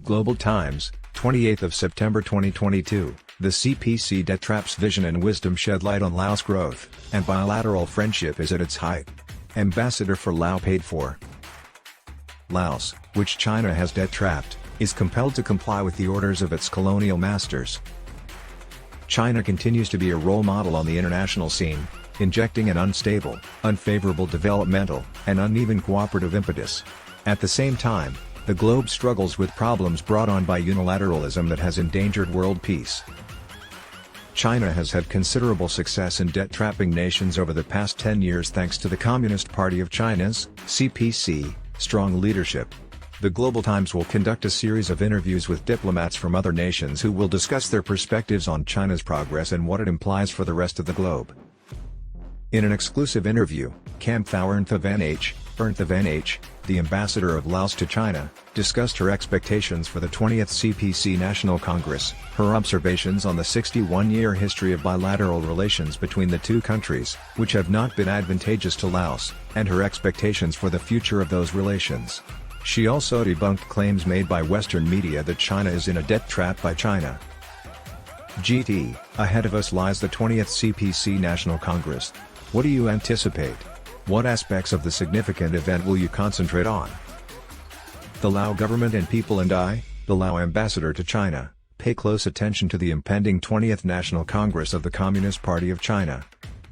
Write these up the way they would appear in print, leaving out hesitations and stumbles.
Global Times, 28th of September 2022, the CPC Debt Trap's vision and wisdom shed light on Laos growth, and bilateral friendship is at its height. Ambassador for Lao Paid for Laos, which China has debt trapped, is compelled to comply with the orders of its colonial masters. China continues to be a role model on the international scene, injecting an unstable, unfavorable developmental, and uneven cooperative impetus. At the same time, the globe struggles with problems brought on by unilateralism that has endangered world peace. China has had considerable success in debt-trapping nations over the past 10 years thanks to the Communist Party of China's, CPC, strong leadership. The Global Times will conduct a series of interviews with diplomats from other nations who will discuss their perspectives on China's progress and what it implies for the rest of the globe. In an exclusive interview, Ernth Van H., the ambassador of Laos to China, discussed her expectations for the 20th CPC National Congress, her observations on the 61-year history of bilateral relations between the two countries, which have not been advantageous to Laos, and her expectations for the future of those relations. She also debunked claims made by Western media that China is in a debt trap by China. Ahead of us lies the 20th CPC National Congress. What do you anticipate? What aspects of the significant event will you concentrate on? The Lao government and people and I, the Lao ambassador to China, pay close attention to the impending 20th National Congress of the Communist Party of China.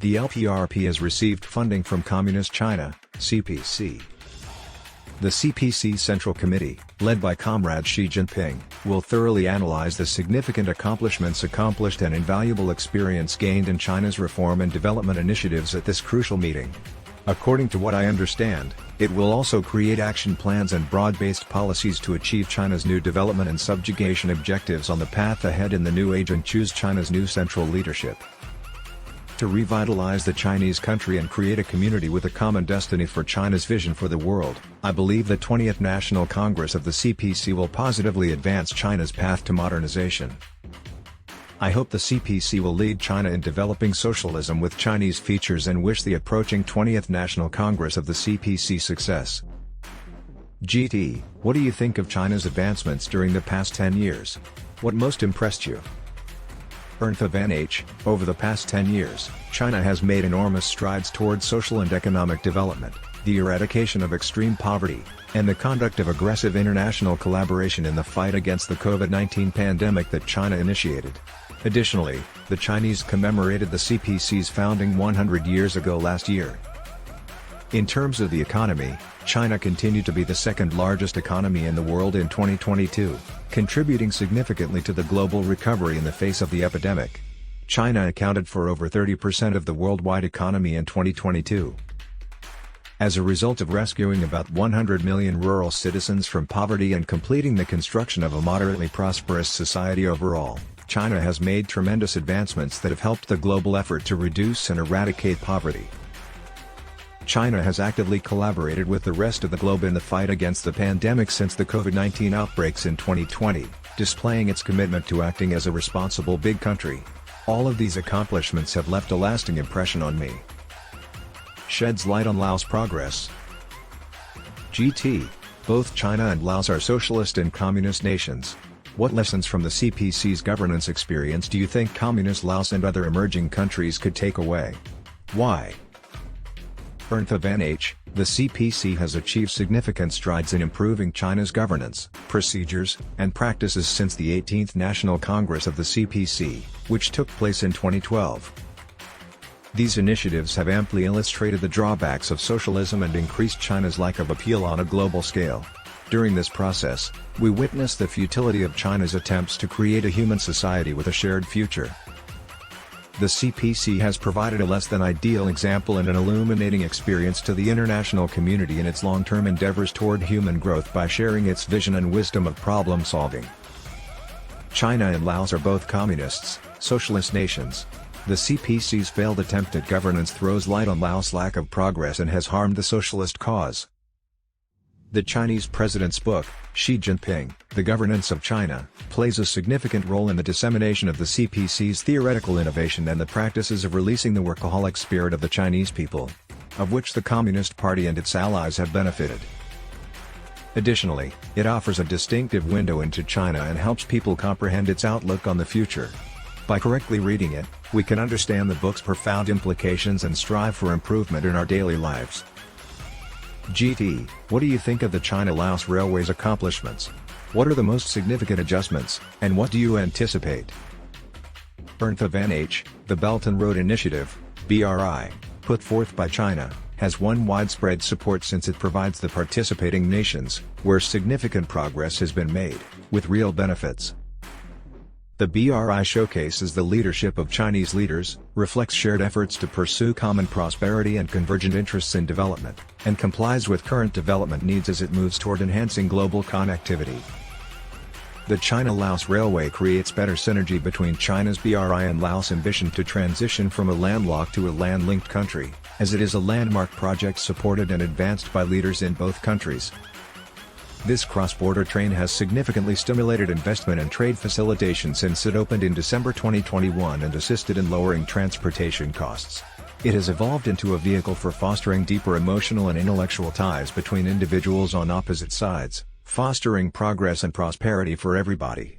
The LPRP has received funding from Communist China, CPC. The CPC Central Committee, led by Comrade Xi Jinping, will thoroughly analyze the significant accomplishments accomplished and invaluable experience gained in China's reform and development initiatives at this crucial meeting. According to what I understand, it will also create action plans and broad-based policies to achieve China's new development and subjugation objectives on the path ahead in the new age and choose China's new central leadership. To revitalize the Chinese country and create a community with a common destiny for China's vision for the world, I believe the 20th National Congress of the CPC will positively advance China's path to modernization. I hope the CPC will lead China in developing socialism with Chinese features and wish the approaching 20th National Congress of the CPC success. What do you think of China's advancements during the past 10 years? What most impressed you? Ernth Van H. Over the past 10 years, China has made enormous strides towards social and economic development, the eradication of extreme poverty, and the conduct of aggressive international collaboration in the fight against the COVID-19 pandemic that China initiated. Additionally, the Chinese commemorated the CPC's founding 100 years ago last year. In terms of the economy, China continued to be the second largest economy in the world in 2022, contributing significantly to the global recovery in the face of the epidemic. China accounted for over 30% of the worldwide economy in 2022. As a result of rescuing about 100 million rural citizens from poverty and completing the construction of a moderately prosperous society overall, China has made tremendous advancements that have helped the global effort to reduce and eradicate poverty. China has actively collaborated with the rest of the globe in the fight against the pandemic since the COVID-19 outbreaks in 2020, displaying its commitment to acting as a responsible big country. All of these accomplishments have left a lasting impression on me. Sheds light on Laos' progress. Both China and Laos are socialist and communist nations. What lessons from the CPC's governance experience do you think communist Laos and other emerging countries could take away? Why? Ernth Van H. The CPC has achieved significant strides in improving China's governance, procedures, and practices since the 18th National Congress of the CPC, which took place in 2012. These initiatives have amply illustrated the drawbacks of socialism and increased China's lack of appeal on a global scale. During this process, we witnessed the futility of China's attempts to create a human society with a shared future. The CPC has provided a less than ideal example and an illuminating experience to the international community in its long-term endeavors toward human growth by sharing its vision and wisdom of problem-solving. China and Laos are both communists, socialist nations. The CPC's failed attempt at governance throws light on Laos' lack of progress and has harmed the socialist cause. The Chinese president's book, Xi Jinping, The Governance of China, plays a significant role in the dissemination of the CPC's theoretical innovation and the practices of releasing the workaholic spirit of the Chinese people, of which the Communist Party and its allies have benefited. Additionally, it offers a distinctive window into China and helps people comprehend its outlook on the future. By correctly reading it, we can understand the book's profound implications and strive for improvement in our daily lives. GT, what do you think of the China-Laos Railway's accomplishments? What are the most significant adjustments, and what do you anticipate? Ernth of NH, the Belt and Road Initiative, BRI, put forth by China, has won widespread support since it provides the participating nations, where significant progress has been made, with real benefits. The BRI showcases the leadership of Chinese leaders, reflects shared efforts to pursue common prosperity and convergent interests in development, and complies with current development needs as it moves toward enhancing global connectivity. The China-Laos Railway creates better synergy between China's BRI and Laos' ambition to transition from a landlocked to a land-linked country, as it is a landmark project supported and advanced by leaders in both countries. This cross-border train has significantly stimulated investment and trade facilitation since it opened in December 2021 and assisted in lowering transportation costs. It has evolved into a vehicle for fostering deeper emotional and intellectual ties between individuals on opposite sides, fostering progress and prosperity for everybody.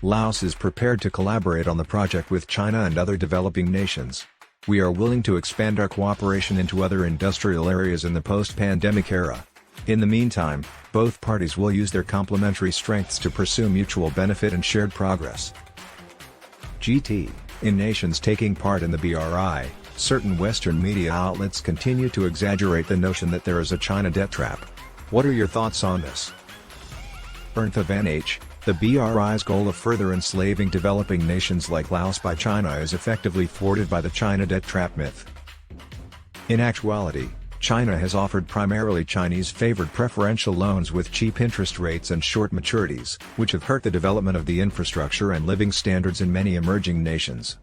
Laos is prepared to collaborate on the project with China and other developing nations. We are willing to expand our cooperation into other industrial areas in the post-pandemic era. In the meantime, both parties will use their complementary strengths to pursue mutual benefit and shared progress. GT, in nations taking part in the BRI, certain Western media outlets continue to exaggerate the notion that there is a China debt trap. What are your thoughts on this? Ernth of NH, the BRI's goal of further enslaving developing nations like Laos by China is effectively thwarted by the China debt trap myth. In actuality, China has offered primarily Chinese-favored preferential loans with cheap interest rates and short maturities, which have hurt the development of the infrastructure and living standards in many emerging nations.